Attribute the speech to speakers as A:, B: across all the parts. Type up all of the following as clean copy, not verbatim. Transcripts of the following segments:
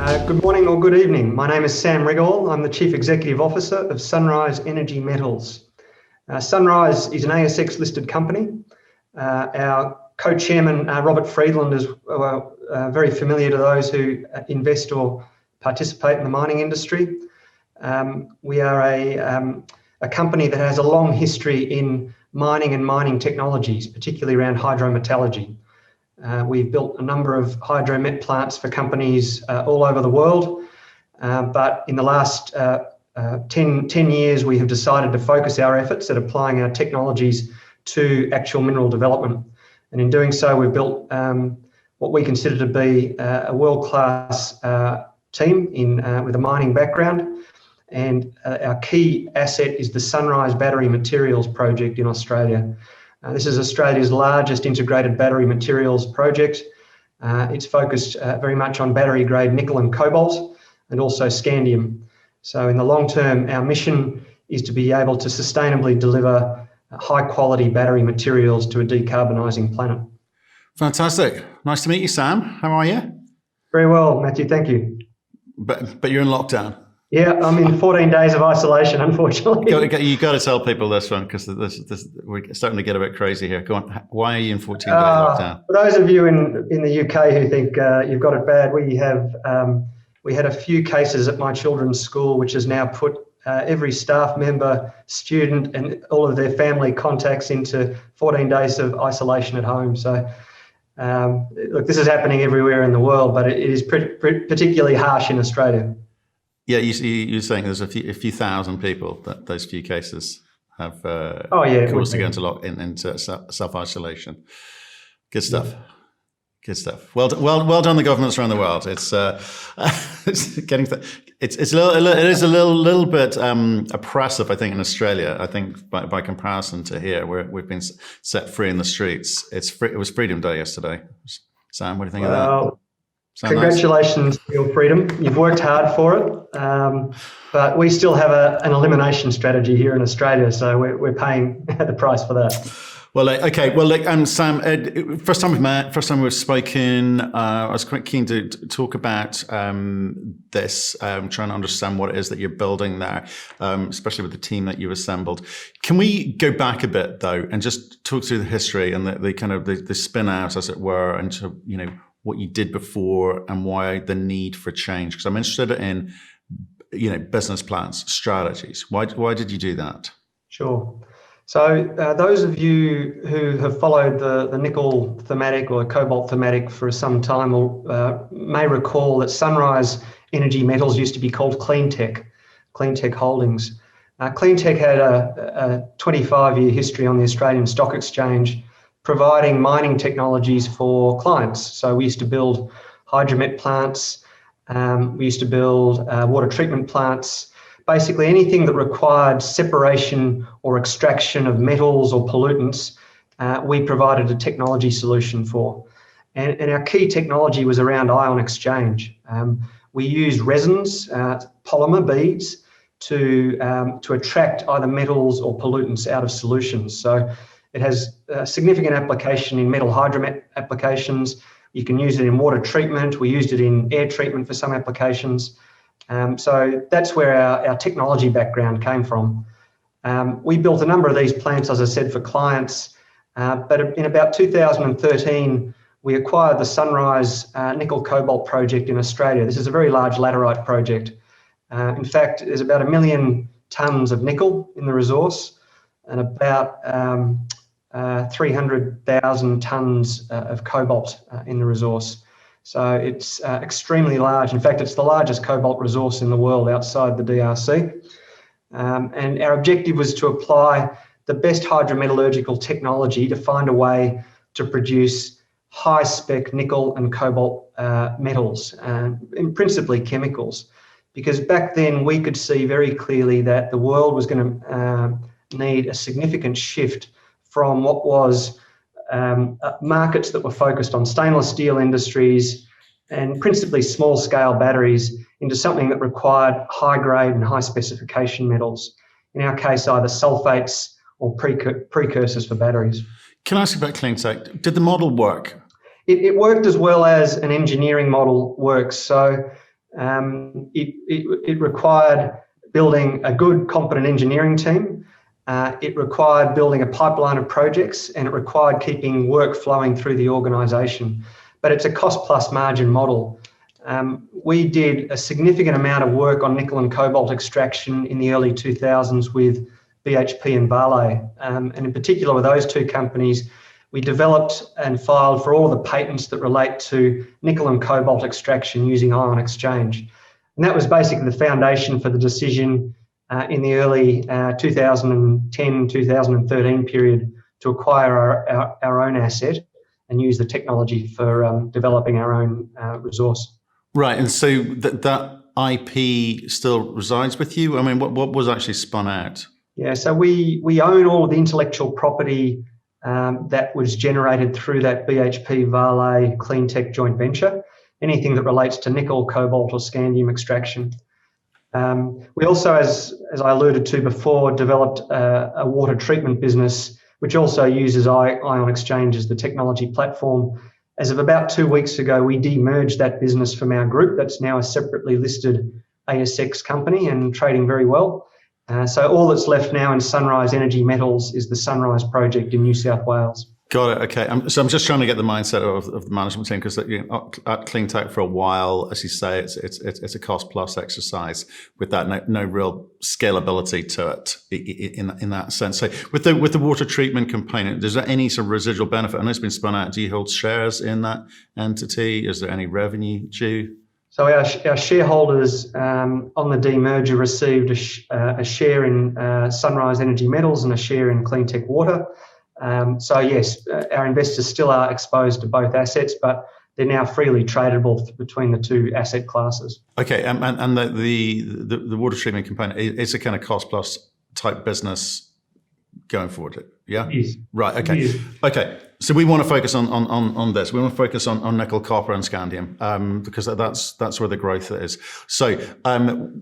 A: Good morning or good evening. My name is Sam Riggall. I'm the Chief Executive Officer of Sunrise Energy Metals. Sunrise is an ASX listed company. Our co-chairman, Robert Friedland, is very familiar to those who invest or participate in the mining industry. We are a company that has a long history in mining and mining technologies, particularly around hydro-metallurgy. We've built a number of Hydromet plants for companies all over the world, but in the last 10 years we have decided to focus our efforts at applying our technologies to actual mineral development. And in doing so, we've built what we consider to be a world-class team with a mining background. And our key asset is the Sunrise Battery Materials project in Australia. This is Australia's largest integrated battery materials project. It's focused very much on battery-grade nickel and cobalt and also scandium. So in the long term, our mission is to be able to sustainably deliver high-quality battery materials to a decarbonising planet.
B: Fantastic. Nice to meet you, Sam. How are you?
A: Very well, Matthew, thank you.
B: But you're in lockdown.
A: Yeah, I'm in 14 days of isolation, unfortunately.
B: You've got to tell people this one, because we're starting to get a bit crazy here. Go on. Why are you in 14 day lockdown?
A: For those of you in the UK who think you've got it bad, we had a few cases at my children's school, which has now put every staff member, student, and all of their family contacts into 14 days of isolation at home. So, look, this is happening everywhere in the world, but it is particularly harsh in Australia.
B: Yeah, you're saying there's a few thousand people that those few cases have caused to go into self-isolation. Good stuff. Yeah. Good stuff. Well done, the governments around the world. It's it is a little bit oppressive, I think, in Australia. I think by comparison to here, where we've been set free in the streets. It was Freedom Day yesterday. Sam, what do you think of that?
A: Congratulations for your freedom. You've worked hard for it, but we still have an elimination strategy here in Australia, so we're paying the price for that.
B: Well, okay. Well, Sam, first time we've met, first time we've spoken. I was quite keen to talk about this, trying to understand what it is that you're building there, especially with the team that you've assembled. Can we go back a bit though, and just talk through the history and the kind of the spin out, as it were, and what you did before and why the need for change? Because I'm interested in, business plans, strategies. Why did you do that?
A: Sure. So those of you who have followed the nickel thematic or the cobalt thematic for some time may recall that Sunrise Energy Metals used to be called Cleantech Holdings. Cleantech had a 25-year history on the Australian Stock Exchange, providing mining technologies for clients. So we used to build Hydromet plants, we used to build water treatment plants, basically anything that required separation or extraction of metals or pollutants, we provided a technology solution for. And our key technology was around ion exchange. We used resins, polymer beads, to attract either metals or pollutants out of solutions. So it has a significant application in metal hydromet applications. You can use it in water treatment. We used it in air treatment for some applications. So that's where our technology background came from. We built a number of these plants, as I said, for clients. But in about 2013, we acquired the Sunrise Nickel Cobalt project in Australia. This is a very large laterite project. In fact, there's about 1 million tonnes of nickel in the resource and about 300,000 tonnes of cobalt in the resource. So it's extremely large. In fact, it's the largest cobalt resource in the world outside the DRC. And our objective was to apply the best hydrometallurgical technology to find a way to produce high-spec nickel and cobalt metals, and principally chemicals. Because back then we could see very clearly that the world was going to need a significant shift from what was markets that were focused on stainless steel industries and principally small scale batteries into something that required high grade and high specification metals. In our case, either sulfates or precursors for batteries.
B: Can I ask you about Cleantech? Did the model work?
A: It worked as well as an engineering model works. So It required building a good, competent engineering team. It required building a pipeline of projects, and it required keeping work flowing through the organisation. But it's a cost-plus margin model. We did a significant amount of work on nickel and cobalt extraction in the early 2000s with BHP and Vale. And in particular with those two companies, we developed and filed for all of the patents that relate to nickel and cobalt extraction using ion exchange. And that was basically the foundation for the decision in the early 2010-2013 period to acquire our own asset and use the technology for developing our own resource.
B: Right, and so that IP still resides with you? I mean, what was actually spun out?
A: Yeah, so we own all of the intellectual property that was generated through that BHP Vale clean tech joint venture, anything that relates to nickel, cobalt or scandium extraction. We also, as I alluded to before, developed a water treatment business which also uses ion exchange as the technology platform. As of about 2 weeks ago, we demerged that business from our group. That's now a separately listed ASX company and trading very well. So all that's left now in Sunrise Energy Metals is the Sunrise project in New South Wales.
B: Got it. Okay. So I'm just trying to get the mindset of the management team, because at Clean Tech for a while, as you say, it's a cost plus exercise with that no real scalability to it in that sense. So with the water treatment component, is there any sort of residual benefit? I know it's been spun out. Do you hold shares in that entity? Is there any revenue due?
A: So our shareholders on the demerger received a share in Sunrise Energy Metals and a share in Clean Tech Water. So yes, our investors still are exposed to both assets, but they're now freely tradable between the two asset classes. Okay,
B: and the water treatment component is a kind of cost plus type business going forward, yeah?
A: Yes.
B: Right, okay. Okay, so we want to focus on this. We want to focus on nickel, copper and scandium because that's where the growth is. So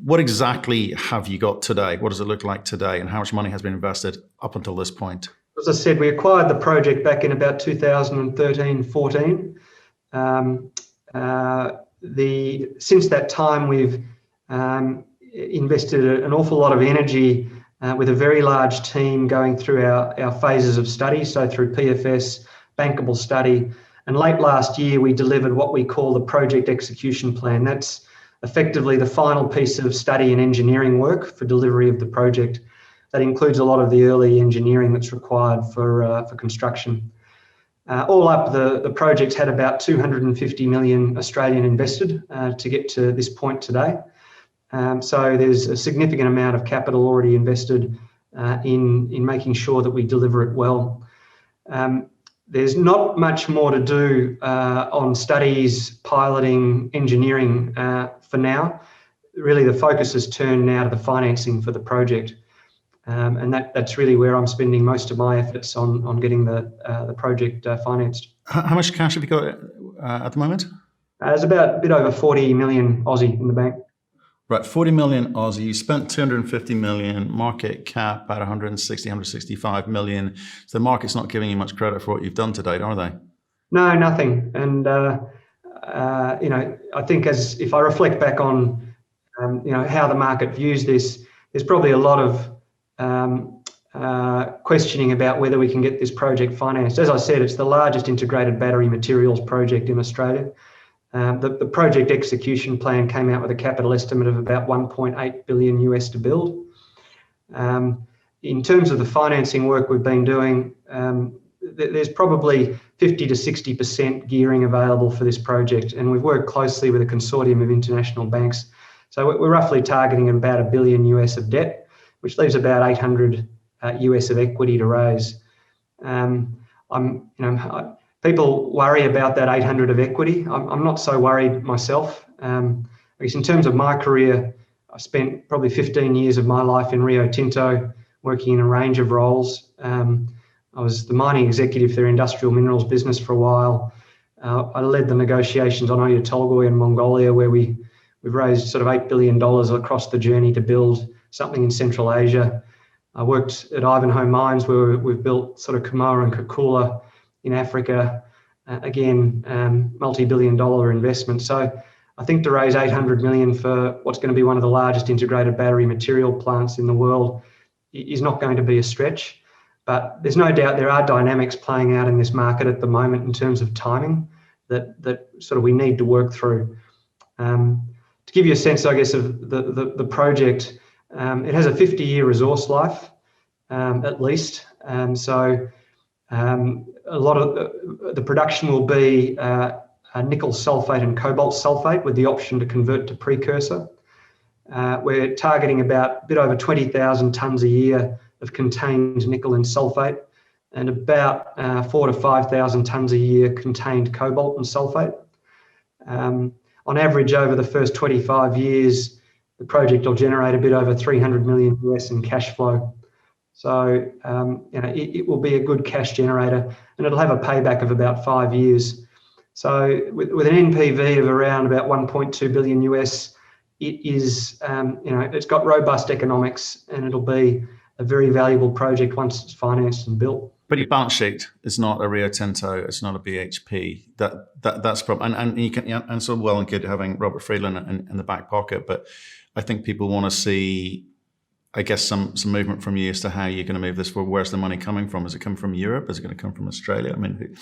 B: what exactly have you got today? What does it look like today, and how much money has been invested up until this point?
A: As I said, we acquired the project back in about 2013-14. Since that time, we've invested an awful lot of energy with a very large team going through our phases of study, so through PFS, bankable study. And late last year, we delivered what we call the project execution plan. That's effectively the final piece of study and engineering work for delivery of the project. That includes a lot of the early engineering that's required for construction. All up, the project's had about 250 million Australian invested to get to this point today. So there's a significant amount of capital already invested in making sure that we deliver it well. There's not much more to do on studies, piloting, engineering for now. Really, the focus has turned now to the financing for the project. And that's really where I'm spending most of my efforts on getting the project financed.
B: How much cash have you got at the moment?
A: There's about a bit over 40 million Aussie in the bank.
B: Right, 40 million Aussie. You spent 250 million, market cap at 160, 165 million. So the market's not giving you much credit for what you've done to date, are they?
A: No, nothing. And I think if I reflect back on how the market views this, there's probably a lot of questioning about whether we can get this project financed. As I said, it's the largest integrated battery materials project in Australia. The project execution plan came out with a capital estimate of about 1.8 billion US to build. In terms of the financing work we've been doing, there's probably 50 to 60% gearing available for this project, and we've worked closely with a consortium of international banks. So we're roughly targeting about $1 billion US of debt, which leaves about 800 US of equity to raise. People worry about that 800 of equity. I'm not so worried myself. I guess in terms of my career, I spent probably 15 years of my life in Rio Tinto, working in a range of roles. I was the mining executive for their industrial minerals business for a while. I led the negotiations on Oyu Tolgoi in Mongolia, where we've raised sort of $8 billion across the journey to build something in Central Asia. I worked at Ivanhoe Mines, where we've built sort of Kamoa and Kakula in Africa, again, multi-billion-dollar investment. So I think to raise 800 million for what's going to be one of the largest integrated battery material plants in the world is not going to be a stretch. But there's no doubt there are dynamics playing out in this market at the moment in terms of timing that sort of we need to work through. To give you a sense, I guess, of the project, it has a 50-year resource life, at least. So a lot of the production will be nickel sulfate and cobalt sulfate with the option to convert to precursor. We're targeting about a bit over 20,000 tonnes a year of contained nickel and sulfate, and about 4,000 to 5,000 tonnes a year contained cobalt and sulfate. On average, over the first 25 years, the project will generate a bit over 300 million US in cash flow. So it will be a good cash generator, and it'll have a payback of about 5 years. So with an NPV of around about 1.2 billion US, it is it's got robust economics, and it'll be a very valuable project once it's financed and built.
B: But your balance sheet is not a Rio Tinto, it's not a BHP. That's problem, and you can, and so well and good having Robert Friedland in the back pocket. But I think people want to see, I guess, some movement from you as to how you're going to move this forward. Where's the money coming from? Is it coming from Europe? Is it going to come from Australia? I mean,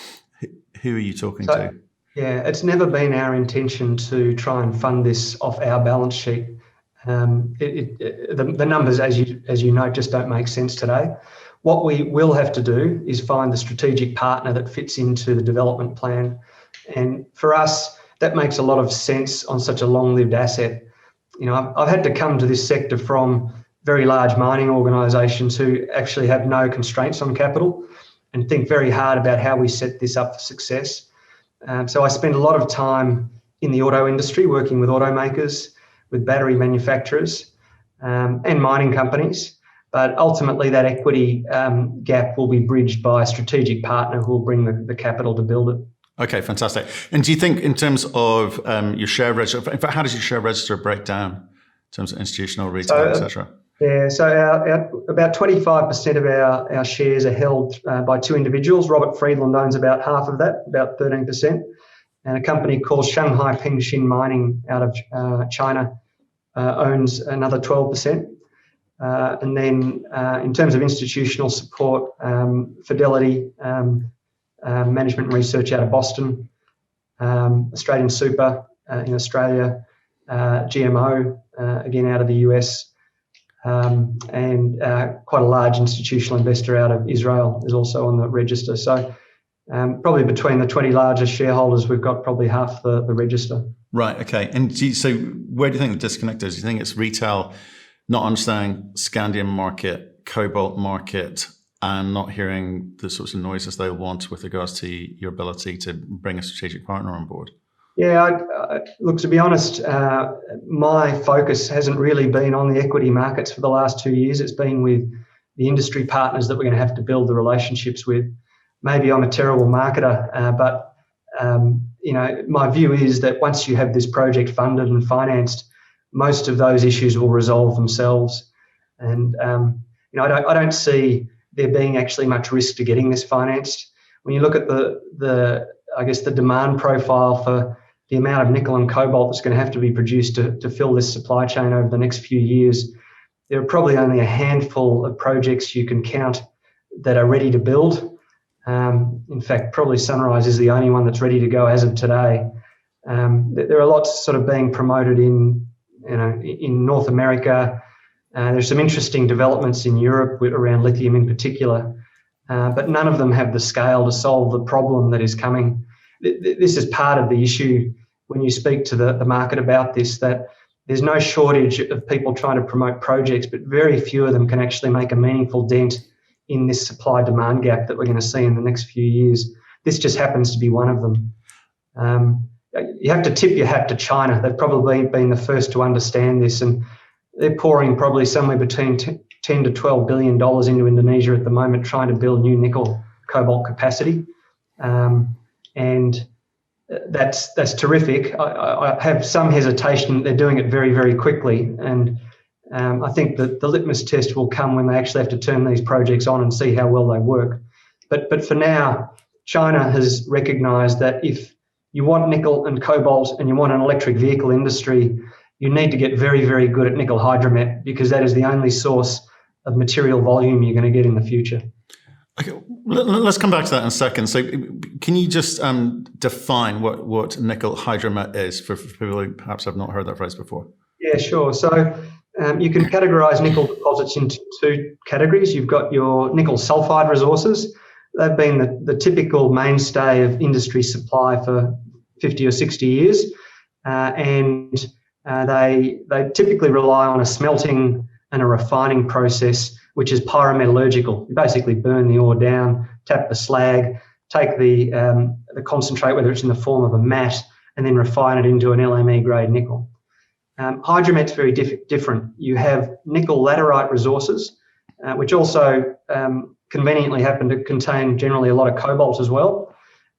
B: who are you talking to?
A: Yeah, it's never been our intention to try and fund this off our balance sheet. The numbers, as you know, just don't make sense today. What we will have to do is find the strategic partner that fits into the development plan. And for us, that makes a lot of sense on such a long-lived asset. I've had to come to this sector from very large mining organisations who actually have no constraints on capital and think very hard about how we set this up for success. So I spend a lot of time in the auto industry working with automakers, with battery manufacturers and mining companies. But ultimately, that equity gap will be bridged by a strategic partner who will bring the capital to build it.
B: Okay, fantastic. And do you think, in terms of your share register, in fact, how does your share register break down in terms of institutional, retail, etc.?
A: Yeah, so about 25% of our shares are held by two individuals. Robert Friedland owns about half of that, about 13%, and a company called Shanghai Pengxin Mining out of China owns another 12%. And then in terms of institutional support, Fidelity, Management and Research out of Boston, Australian Super in Australia, GMO, again out of the US, and quite a large institutional investor out of Israel is also on the register. So probably between the 20 largest shareholders, we've got probably half the register. Right,
B: okay. And so where do you think the disconnect is? Do you think it's retail not understanding Scandium market, cobalt market, and not hearing the sorts of noises they want with regards to your ability to bring a strategic partner on board?
A: Yeah, look, to be honest, my focus hasn't really been on the equity markets for the last 2 years. It's been with the industry partners that we're going to have to build the relationships with. Maybe I'm a terrible marketer, but my view is that once you have this project funded and financed, most of those issues will resolve themselves. And I don't see there being actually much risk to getting this financed. When you look at the demand profile for the amount of nickel and cobalt that's going to have to be produced to fill this supply chain over the next few years, there are probably only a handful of projects you can count that are ready to build. In fact, probably Sunrise is the only one that's ready to go as of today. There are lots sort of being promoted in North America. There's some interesting developments in Europe around lithium in particular, but none of them have the scale to solve the problem that is coming. This is part of the issue when you speak to the market about this, that there's no shortage of people trying to promote projects, but very few of them can actually make a meaningful dent in this supply-demand gap that we're going to see in the next few years. This just happens to be one of them. You have to tip your hat to China. They've probably been the first to understand this, and they're pouring probably somewhere between $10 to $12 billion into Indonesia at the moment, trying to build new nickel cobalt capacity. And that's terrific. I have some hesitation. They're doing it very, very quickly. And I think that the litmus test will come when they actually have to turn these projects on and see how well they work. But for now, China has recognized that if you want nickel and cobalt and you want an electric vehicle industry, you need to get very, very good at nickel hydromet, because that is the only source of material volume you're going to get in the future.
B: Okay, let's come back to that in a second. So can you just define what nickel hydromet is for people who perhaps have not heard that phrase before?
A: Yeah, sure. So you can categorize nickel deposits into two categories. You've got your nickel sulfide resources. They've been the typical mainstay of industry supply for 50 or 60 years. And they typically rely on a smelting and a refining process, which is pyrometallurgical. You basically burn the ore down, tap the slag, take the concentrate, whether it's in the form of a matte, and then refine it into an LME grade nickel. Hydromet's very different. You have nickel laterite resources, which also conveniently happen to contain generally a lot of cobalt as well.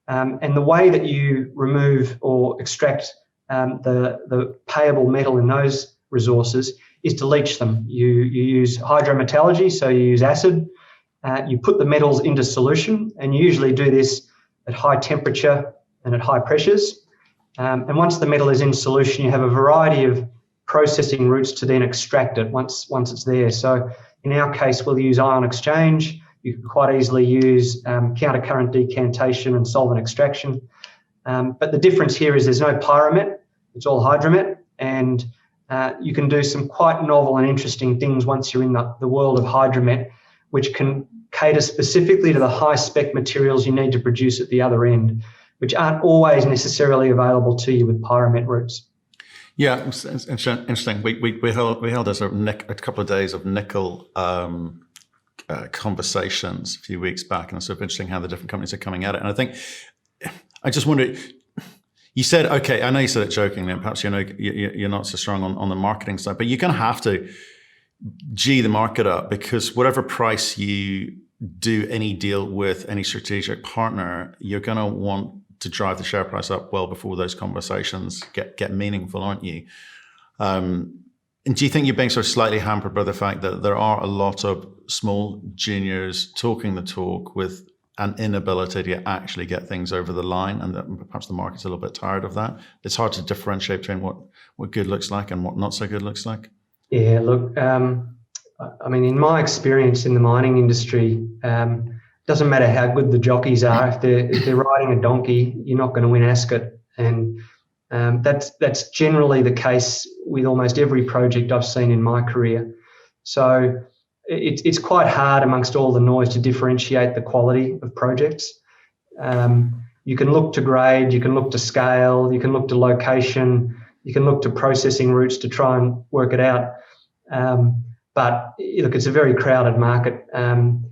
A: And the way that you remove or extract the payable metal in those resources is to leach them. You use hydro-metallurgy, so you use acid. You put the metals into solution, and you usually do this at high temperature and at high pressures. And once the metal is in solution, you have a variety of processing routes to then extract it once it's there. So in our case, we'll use ion exchange. You can quite easily use countercurrent decantation and solvent extraction. But the difference here is there's no pyromet, it's all hydromet, and you can do some quite novel and interesting things once you're in the world of hydromet, which can cater specifically to the high spec materials you need to produce at the other end, which aren't always necessarily available to you with pyromet routes.
B: Yeah, it's interesting. We held a couple of days of nickel conversations a few weeks back, and it's sort of interesting how the different companies are coming at it. And I think I just wonder. You said, okay, I know you said it jokingly, and perhaps you're not so strong on the marketing side, but you're going to have to G the market up, because whatever price you do any deal with any strategic partner, you're going to want to drive the share price up well before those conversations get meaningful, aren't you? And do you think you're being sort of slightly hampered by the fact that there are a lot of small juniors talking the talk with an inability to actually get things over the line, and that perhaps the market's a little bit tired of that? It's hard to differentiate between what good looks like and what not so good looks like.
A: Yeah, look, I mean, in my experience in the mining industry, doesn't matter how good the jockeys are. If they're riding a donkey, you're not going to win Ascot, and that's generally the case with almost every project I've seen in my career. So it's quite hard amongst all the noise to differentiate the quality of projects. You can look to grade, you can look to scale, you can look to location, you can look to processing routes to try and work it out. But look, it's a very crowded market, and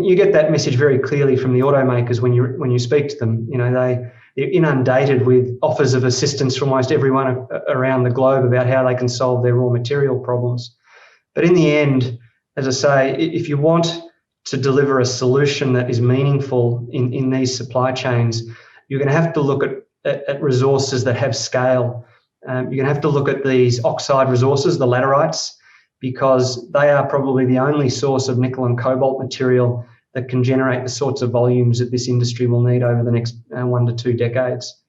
A: you get that message very clearly from the automakers when you speak to them. You know, they're inundated with offers of assistance from almost everyone around the globe about how they can solve their raw material problems. But in the end, as I say, if you want to deliver a solution that is meaningful in these supply chains, you're going to have to look at resources that have scale. You're going to have to look at these oxide resources, the laterites, because they are probably the only source of nickel and cobalt material that can generate the sorts of volumes that this industry will need over the next 1 to 2 decades.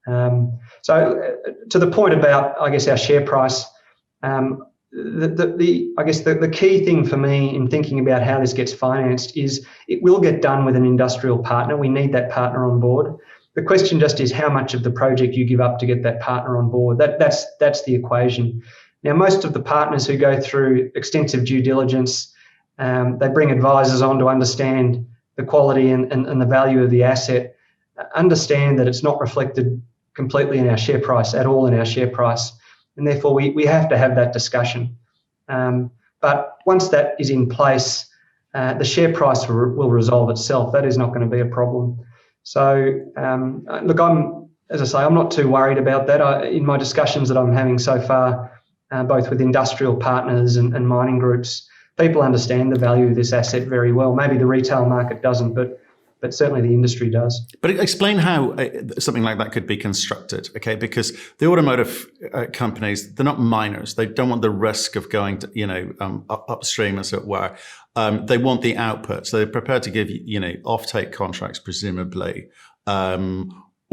A: So to the point about, I guess, our share price, the key thing for me in thinking about how this gets financed is it will get done with an industrial partner. We need that partner on board. The question just is how much of the project you give up to get that partner on board. That's the equation. Now, most of the partners who go through extensive due diligence, they bring advisors on to understand the quality and the value of the asset, understand that it's not reflected completely in our share price, at all in our share price. And therefore, we have to have that discussion. But once that is in place, the share price will resolve itself. That is not going to be a problem. So, look, I'm not too worried about that. In my discussions that I'm having so far, both with industrial partners and mining groups, people understand the value of this asset very well. Maybe the retail market doesn't, but certainly the industry does. But
B: explain how something like that could be constructed, okay? Because the automotive companies, they're not miners. They don't want the risk of going to, upstream, as it were. They want the output. So they're prepared to give, offtake contracts, presumably,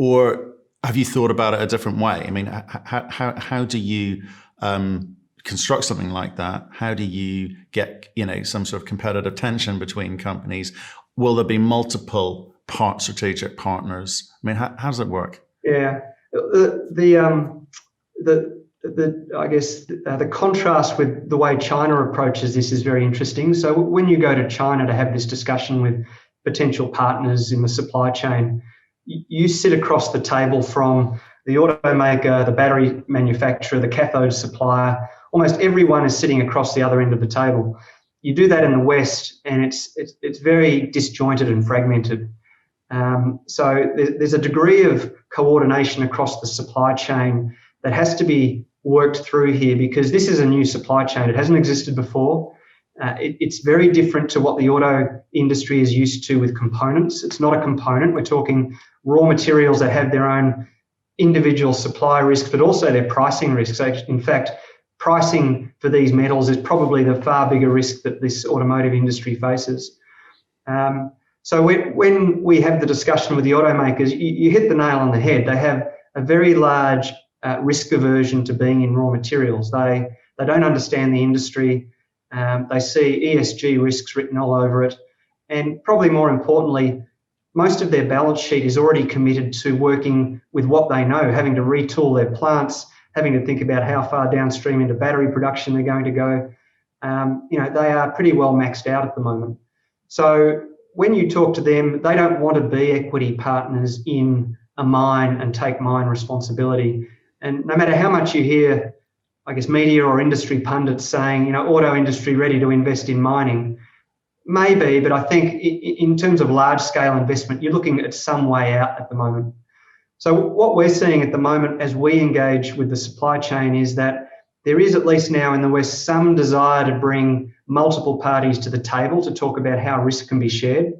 B: or have you thought about it a different way? I mean, how do you construct something like that? How do you get, some sort of competitive tension between companies? Will there be multiple strategic partners? I mean, how does it work?
A: Yeah, I guess the contrast with the way China approaches this is very interesting. So when you go to China to have this discussion with potential partners in the supply chain, you sit across the table from the automaker, the battery manufacturer, the cathode supplier. Almost everyone is sitting across the other end of the table. You do that in the West, and it's very disjointed and fragmented. So there's a degree of coordination across the supply chain that has to be worked through here, because this is a new supply chain. It hasn't existed before. It's very different to what the auto industry is used to with components. It's not a component. We're talking raw materials that have their own individual supply risks, but also their pricing risks. So in fact, pricing for these metals is probably the far bigger risk that this automotive industry faces. So when we have the discussion with the automakers, you hit the nail on the head. They have a very large risk aversion to being in raw materials. They don't understand the industry. They see ESG risks written all over it. And probably more importantly, most of their balance sheet is already committed to working with what they know, having to retool their plants, having to think about how far downstream into battery production they're going to go. They are pretty well maxed out at the moment. So when you talk to them, they don't want to be equity partners in a mine and take mine responsibility. And no matter how much you hear, I guess, media or industry pundits saying, auto industry ready to invest in mining, maybe, but I think in terms of large-scale investment, you're looking at some way out at the moment. So what we're seeing at the moment as we engage with the supply chain is that there is, at least now in the West, some desire to bring multiple parties to the table to talk about how risk can be shared,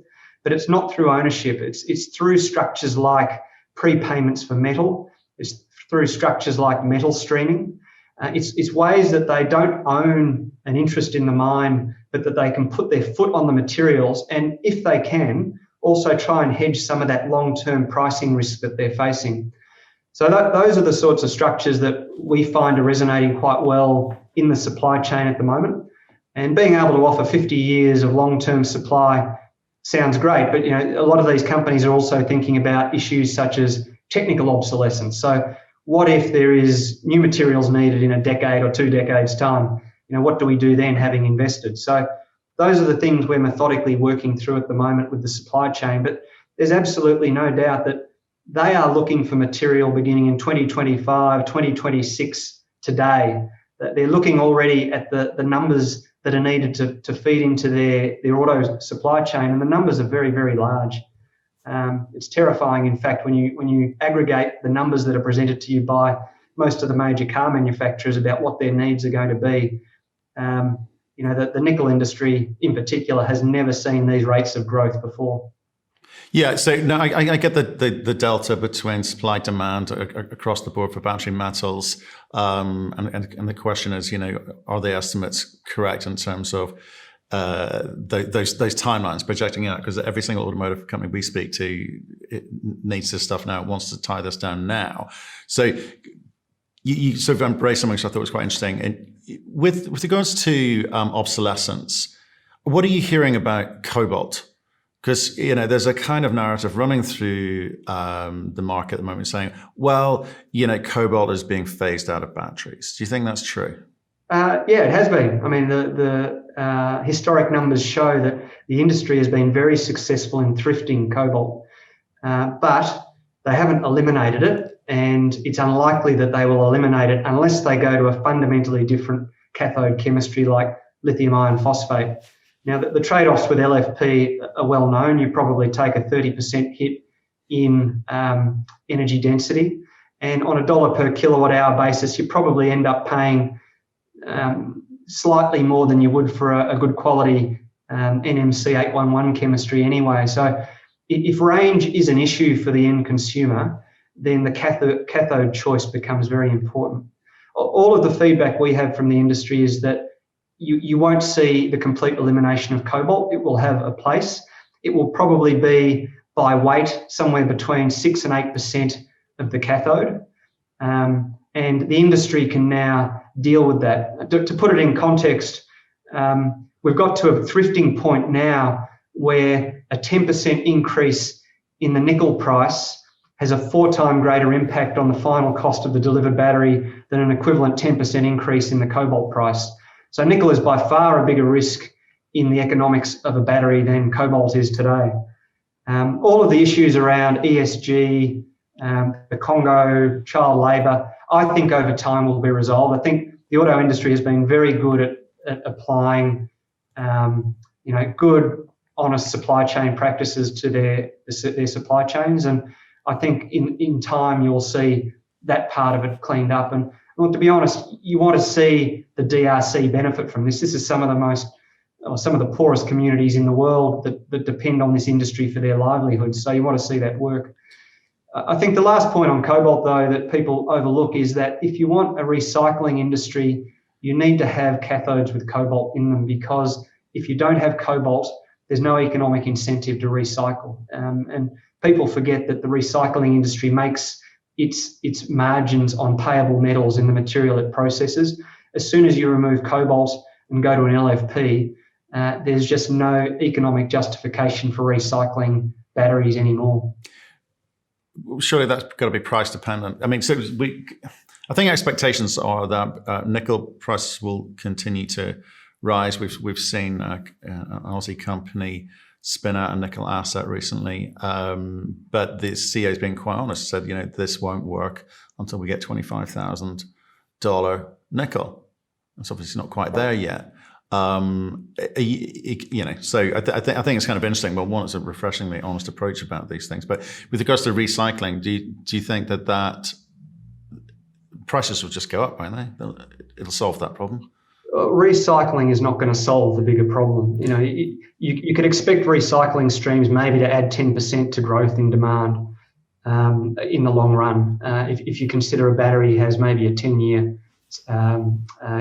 A: but it's not through ownership. It's through structures like prepayments for metal. It's through structures like metal streaming. It's ways that they don't own an interest in the mine, but that they can put their foot on the materials, and if they can, also try and hedge some of that long-term pricing risk that they're facing. So those are the sorts of structures that we find are resonating quite well in the supply chain at the moment. And being able to offer 50 years of long-term supply sounds great, but a lot of these companies are also thinking about issues such as technical obsolescence. So what if there is new materials needed in a decade or 2 decades' time? What do we do then, having invested? So those are the things we're methodically working through at the moment with the supply chain. But there's absolutely no doubt that they are looking for material beginning in 2025, 2026 today. That they're looking already at the numbers that are needed to feed into their auto supply chain, and the numbers are very, very large. It's terrifying, in fact, when you aggregate the numbers that are presented to you by most of the major car manufacturers about what their needs are going to be. The nickel industry in particular has never seen these rates of growth before.
B: Yeah, so no, I get the delta between supply demand across the board for battery metals, and the question is, are the estimates correct in terms of those timelines projecting out? Because every single automotive company we speak to, it needs this stuff now. It wants to tie this down now. So you sort of embrace something which I thought was quite interesting. And with regards to obsolescence, what are you hearing about cobalt? Because there's a kind of narrative running through the market at the moment saying, well, cobalt is being phased out of batteries. Do you think that's true?
A: Yeah, it has been. I mean, the historic numbers show that the industry has been very successful in thrifting cobalt, but they haven't eliminated it, and it's unlikely that they will eliminate it unless they go to a fundamentally different cathode chemistry like lithium iron phosphate. Now, the trade-offs with LFP are well known. You probably take a 30% hit in energy density, and on a $1 per kilowatt hour basis, you probably end up paying slightly more than you would for a good quality NMC 811 chemistry anyway. So if range is an issue for the end consumer, then the cathode choice becomes very important. All of the feedback we have from the industry is that you won't see the complete elimination of cobalt. It will have a place. It will probably be by weight, somewhere between 6 and 8% of the cathode. And the industry can now deal with that. To put it in context, we've got to a thrifting point now where a 10% increase in the nickel price has a 4-time greater impact on the final cost of the delivered battery than an equivalent 10% increase in the cobalt price. So nickel is by far a bigger risk in the economics of a battery than cobalt is today. All of the issues around ESG, the Congo, child labour, I think over time will be resolved. I think the auto industry has been very good at applying, good, honest supply chain practices to their supply chains, and I think in time you'll see that part of it cleaned up. And well, to be honest, you want to see the DRC benefit from this. This is some of the poorest communities in the world that depend on this industry for their livelihoods. So you want to see that work. I think the last point on cobalt, though, that people overlook is that if you want a recycling industry, you need to have cathodes with cobalt in them, because if you don't have cobalt, there's no economic incentive to recycle. And people forget that the recycling industry makes its margins on payable metals in the material it processes. As soon as you remove cobalt and go to an LFP, there's just no economic justification for recycling batteries anymore.
B: Surely that's got to be price dependent. I mean, I think expectations are that nickel prices will continue to rise. We've seen an Aussie company spin out a nickel asset recently, but the CEO has been quite honest. Said, this won't work until we get $25,000 nickel. It's obviously not quite there yet. So I think it's kind of interesting. Well, one, it's a refreshingly honest approach about these things. But with regards to recycling, do you think that prices will just go up, won't they? It'll solve that problem.
A: Recycling is not going to solve the bigger problem. You could expect recycling streams maybe to add 10% to growth in demand in the long run. If you consider a battery has maybe a 10-year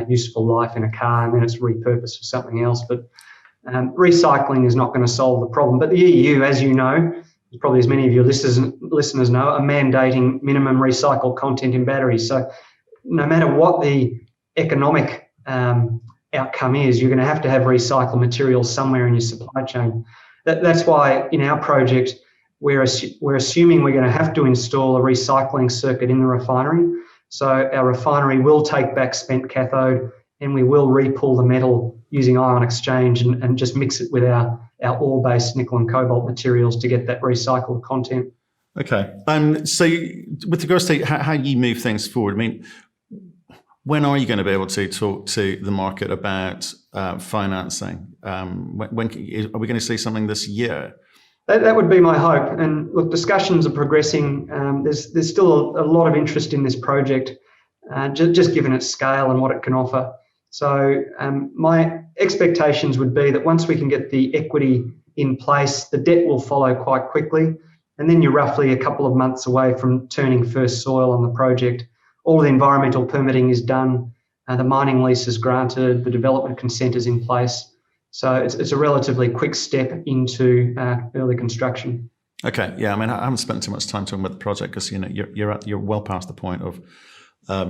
A: useful life in a car, and then it's repurposed for something else. But recycling is not going to solve the problem. But the EU, as you know, probably as many of your listeners know, are mandating minimum recycled content in batteries. So no matter what the economic outcome is, you're going to have recycled materials somewhere in your supply chain. That's why in our project, we're assuming we're going to have to install a recycling circuit in the refinery. So our refinery will take back spent cathode, and we will repool the metal using ion exchange and just mix it with our ore-based nickel and cobalt materials to get that recycled content.
B: Okay. So with regards to how you move things forward, I mean, when are you going to be able to talk to the market about financing? When are we going to see something this year?
A: That would be my hope. And look, discussions are progressing. There's still a lot of interest in this project, just given its scale and what it can offer. So my expectations would be that once we can get the equity in place, the debt will follow quite quickly. And then you're roughly a couple of months away from turning first soil on the project. All the environmental permitting is done. The mining lease is granted. The development consent is in place. So it's a relatively quick step into early construction. Okay,
B: yeah. I mean, I haven't spent too much time talking about the project because you're well past the point of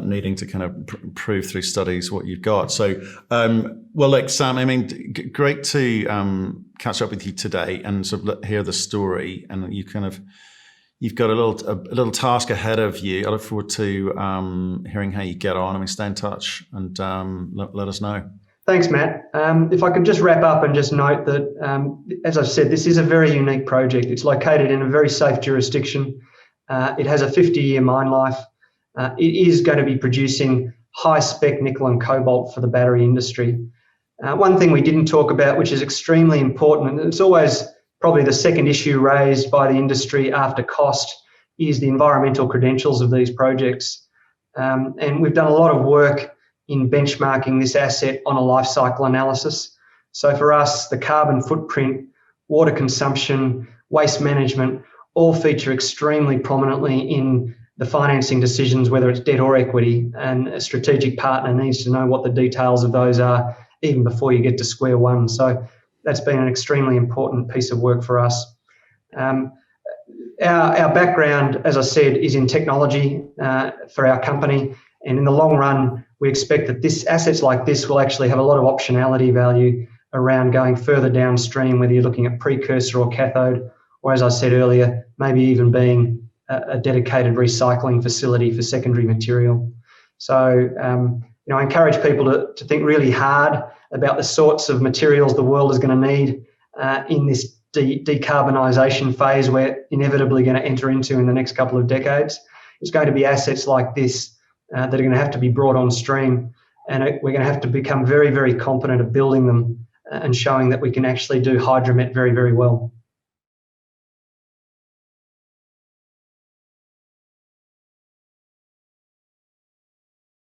B: needing to kind of prove through studies what you've got. So, Sam, I mean, great to catch up with you today and sort of hear the story. And you've got a little task ahead of you. I look forward to hearing how you get on. I mean, stay in touch and let us know.
A: Thanks, Matt. If I could just wrap up and just note that, as I've said, this is a very unique project. It's located in a very safe jurisdiction. It has a 50-year mine life. It is going to be producing high-spec nickel and cobalt for the battery industry. One thing we didn't talk about, which is extremely important, and it's always probably the second issue raised by the industry after cost, is the environmental credentials of these projects. And we've done a lot of work in benchmarking this asset on a life cycle analysis. So for us, the carbon footprint, water consumption, waste management, all feature extremely prominently in the financing decisions, whether it's debt or equity, and a strategic partner needs to know what the details of those are even before you get to square one. So that's been an extremely important piece of work for us. our background, as I said, is in technology for our company. And in the long run, we expect that assets like this will actually have a lot of optionality value around going further downstream, whether you're looking at precursor or cathode, or as I said earlier, maybe even being a dedicated recycling facility for secondary material. So, I encourage people to think really hard about the sorts of materials the world is going to need in this decarbonisation phase we're inevitably going to enter into in the next couple of decades. It's going to be assets like this that are going to have to be brought on stream, and we're going to have to become very, very competent at building them and showing that we can actually do Hydromet very, very well.